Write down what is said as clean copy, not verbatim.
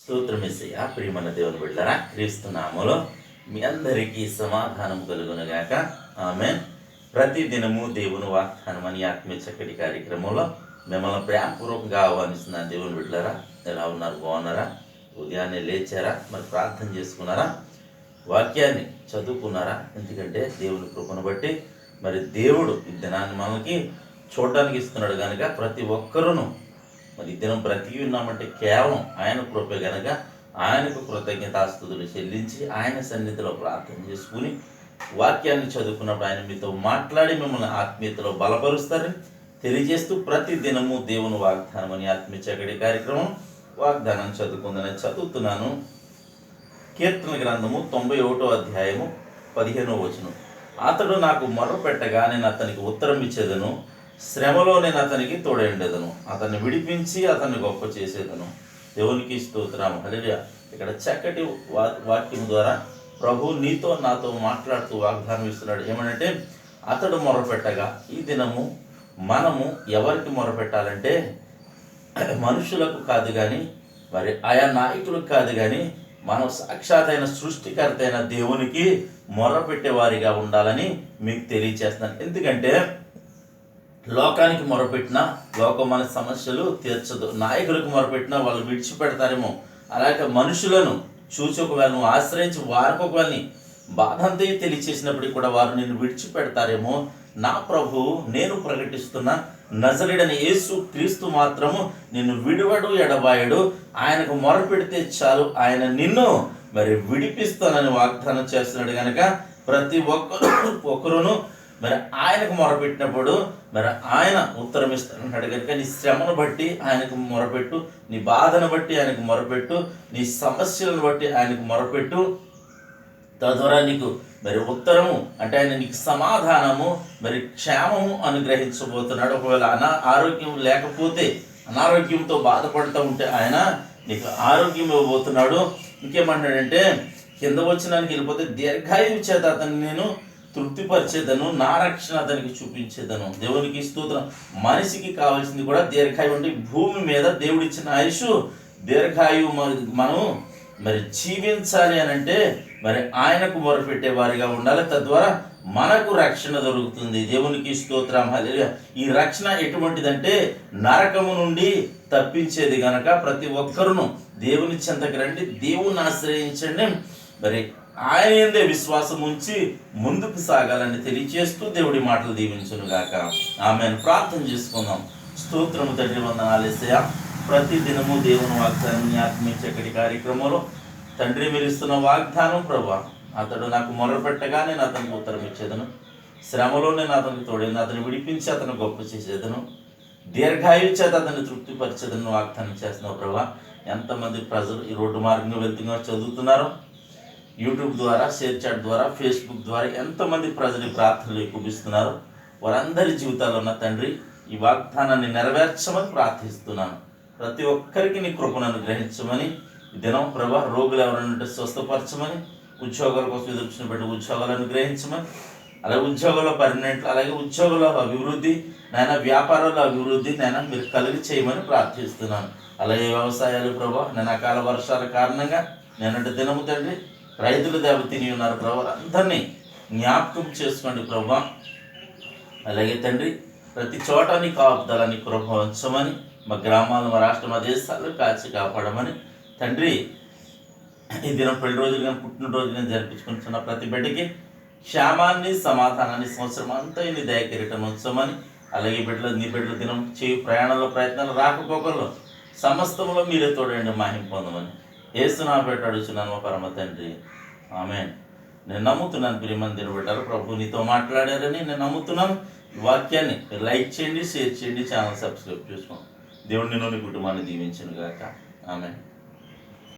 స్తోత్రమేసయ్యా. ప్రియమైన దేవుని బిడ్డలారా, క్రీస్తు నామములో మీ అందరికీ సమాధానం కలుగునుగాక. ఆమేన్. ప్రతి దినము దేవుని వాగ్దానం అని ఆత్మీయ చక్కటి కార్యక్రమంలో మిమ్మల్ని ప్రేమపూర్వకంగా ఆహ్వానిస్తున్నాను. దేవుని బిడ్డలారా, ఎలా ఉన్నారు? బాగున్నారా? ఉదయాన్నే లేచారా? మరి ప్రార్థన చేసుకున్నారా? వాక్యాన్ని చదువుకున్నారా? ఎందుకంటే దేవుని కృపను బట్టి మరి దేవుడు ఈ దినాన్ని మనకి చూడడానికి ఇస్తున్నాడు కనుక ప్రతి ఒక్కరూను మరి ఈ దినం బ్రతికి ఉన్నామంటే కేవలం ఆయన కృపే కనుక ఆయనకు కృతజ్ఞతాస్తుతులు చెల్లించి ఆయన సన్నిధిలో ప్రార్థన చేసుకుని వాక్యాన్ని చదువుకున్నప్పుడు ఆయన మీతో మాట్లాడి మిమ్మల్ని ఆత్మీయతలో బలపరుస్తారని తెలియజేస్తూ ప్రతి దినము దేవుని వాగ్దానం అని ఆత్మీయ చక్కటి కార్యక్రమం వాగ్దానం చదువుకుందని చదువుతున్నాను. కీర్తన గ్రంథము 91వ అధ్యాయము 15వ వచనం. అతడు నాకు మొర్రపెట్టగా నేను అతనికి ఉత్తరం ఇచ్చేదను, శ్రమలో నేను అతనికి తోడేండేదను, అతన్ని విడిపించి అతన్ని గొప్ప చేసేదను. దేవునికి స్తోత్రం. హల్లెలూయా. ఇక్కడ చక్కటి వాక్యం ద్వారా ప్రభు నీతో నాతో మాట్లాడుతూ వాగ్దానం ఇస్తున్నాడు. ఏమనంటే అతడు మొర్రపెట్టగా, ఈ దినము మనము ఎవరికి మొర్రపెట్టాలంటే మనుషులకు కాదు కానీ మరి ఆయా నాయకులకు కాదు కానీ మనం సాక్షాత్ అయిన సృష్టికర్త అయిన దేవునికి మొర్రపెట్టేవారిగా ఉండాలని మీకు తెలియచేస్తున్నాను. ఎందుకంటే లోకానికి మొరపెట్టినా లోకం మన సమస్యలు తీర్చదు, నాయకులకు మొరపెట్టినా వాళ్ళు విడిచిపెడతారేమో, అలాగే మనుషులను చూచి ఒకవేళ నువ్వు ఆశ్రయించి వారికి ఒకవేళ బాధ అంతా తెలియచేసినప్పటికీ కూడా వారు నిన్ను విడిచిపెడతారేమో. నా ప్రభు నేను ప్రకటిస్తున్న నజరేయుడైన యేసు క్రీస్తు మాత్రము నిన్ను విడువడు ఎడబాయడు, ఆయనకు మొరపెడితే చాలు ఆయన నిన్ను మరి విడిపిస్తానని వాగ్దానం చేస్తున్నాడు కనుక ప్రతి ఒక్కరును మరి ఆయనకు మొరపెట్టినప్పుడు మరి ఆయన ఉత్తరం ఇస్తానంటాడు కనుక నీ శ్రమను బట్టి ఆయనకు మొరపెట్టు, నీ బాధను బట్టి ఆయనకు మొరపెట్టు, నీ సమస్యలను బట్టి ఆయనకు మొరపెట్టు. తద్వారా నీకు మరి ఉత్తరము అంటే ఆయన నీకు సమాధానము మరి క్షేమము అనుగ్రహించబోతున్నాడు. ఒకవేళ ఆరోగ్యం లేకపోతే అనారోగ్యంతో బాధపడుతూ ఉంటే ఆయన నీకు ఆరోగ్యం ఇవ్వబోతున్నాడు. ఇంకేమంటాడంటే కింద వచ్చినానికి వెళ్ళిపోతే దీర్ఘాయువు చేత అతన్ని నేను తృప్తిపరిచేదను, నా రక్షణ అతనికి చూపించేదను. దేవునికి స్తోత్రం. మనిషికి కావాల్సింది కూడా దీర్ఘాయువు. అంటే భూమి మీద దేవుడిచ్చిన ఆయుష్ దీర్ఘాయువు మనం మరి జీవించాలి అని అంటే మరి ఆయనకు మొరపెట్టే వారిగా ఉండాలి. తద్వారా మనకు రక్షణ దొరుకుతుంది. దేవునికి స్తోత్రం. హల్లెలూయా. ఈ రక్షణ ఎటువంటిదంటే నరకము నుండి తప్పించేది గనక ప్రతి ఒక్కరును దేవుని చెంతకు రండి, దేవుని ఆశ్రయించండి, మరి ఆయన ఎందే విశ్వాసం ఉంచి ముందుకు సాగాలని తెలియచేస్తూ దేవుడి మాటలు దీవించును గాక. ఆమెను ప్రార్థన చేసుకుందాం. స్తోత్రము తండ్రి, వందనాలు యేసయ్యా. ప్రతి దినము దేవుని వాగ్దానం ఆత్మీయ చక్కటి కార్యక్రమంలో తండ్రి మీరు ఇస్తున్న వాగ్దానం ప్రభా, అతడు నాకు మొరపెట్టగా నేను అతనికి ఉత్తరం ఇచ్చేదను, శ్రమలో నేను అతనికి తోడేను, అతను విడిపించి అతను గొప్ప చేసేదను, దీర్ఘాయువు చేత అతన్ని తృప్తిపరిచేదను వాగ్దానం చేస్తున్నావు ప్రభా. ఎంతమంది ప్రజలు ఈ రోడ్డు మార్గంగా వెళ్తున్నా చదువుతున్నారు, యూట్యూబ్ ద్వారా, షేర్ చాట్ ద్వారా, ఫేస్బుక్ ద్వారా ఎంతమంది ప్రజలు ప్రార్థనలు ఎక్కువిస్తున్నారు. వారందరి జీవితాల్లో ఉన్న తండ్రి ఈ వాగ్దానాన్ని నెరవేర్చమని ప్రార్థిస్తున్నాను. ప్రతి ఒక్కరికి నీ కృపను అనుగ్రహించమని ఈ దినం ప్రభా, రోగులు ఎవరైనా ఉంటే స్వస్థపరచమని, ఉద్యోగాల కోసం ఎదుర్చిన పెట్టి ఉద్యోగాలు అనుగ్రహించమని, అలాగే ఉద్యోగాల్లో పర్మనెంట్లు, అలాగే ఉద్యోగాల అభివృద్ధి నాయన, వ్యాపారాల అభివృద్ధి నాయన మీరు కలిగి చేయమని ప్రార్థిస్తున్నాను. అలాగే వ్యవసాయాలు ప్రభా, నేను అకాల వర్షాల కారణంగా నేనంటే దినము తండ్రి రైతులు దెబ్బతిని ఉన్నారు ప్రభా, అందరినీ జ్ఞాపకం చేసుకోండి ప్రభా. అలాగే తండ్రి ప్రతి చోట నీ కాపుదలని కృప ఉంచమని, మా గ్రామాలను, మా రాష్ట్ర, మా దేశాలు కాచి కాపాడమని తండ్రి. ఈ దినం పెళ్లి రోజులు కానీ పుట్టినరోజు కానీ జరిపించుకుంటున్న ప్రతి బిడ్డకి క్షేమాన్ని, సమాధానాన్ని సంవత్సరం అంతా నీ దయకిరీటం ఉంచమని, అలాగే నీ బిడ్డల దినం చేయి ప్రయాణంలో ప్రయత్నాలు రాకపోకల్లో సమస్తంలో మీరే తోడండి, మహిమ పొందమని యేసు నా పేట అడుగుతున్నాను మా పరమ తండ్రి. ఆమేన్. నేను నమ్ముతున్నాను ప్రియమంది బిడ్డలు, ప్రభు నీతో మాట్లాడారని నేను నమ్ముతున్నాను. ఈ వాక్యాన్ని లైక్ చేయండి, షేర్ చేయండి, ఛానల్ సబ్స్క్రైబ్ చేసుకోండి. దేవుడు నిన్ను నీ కుటుంబాన్ని దీవించును గాక. ఆమేన్.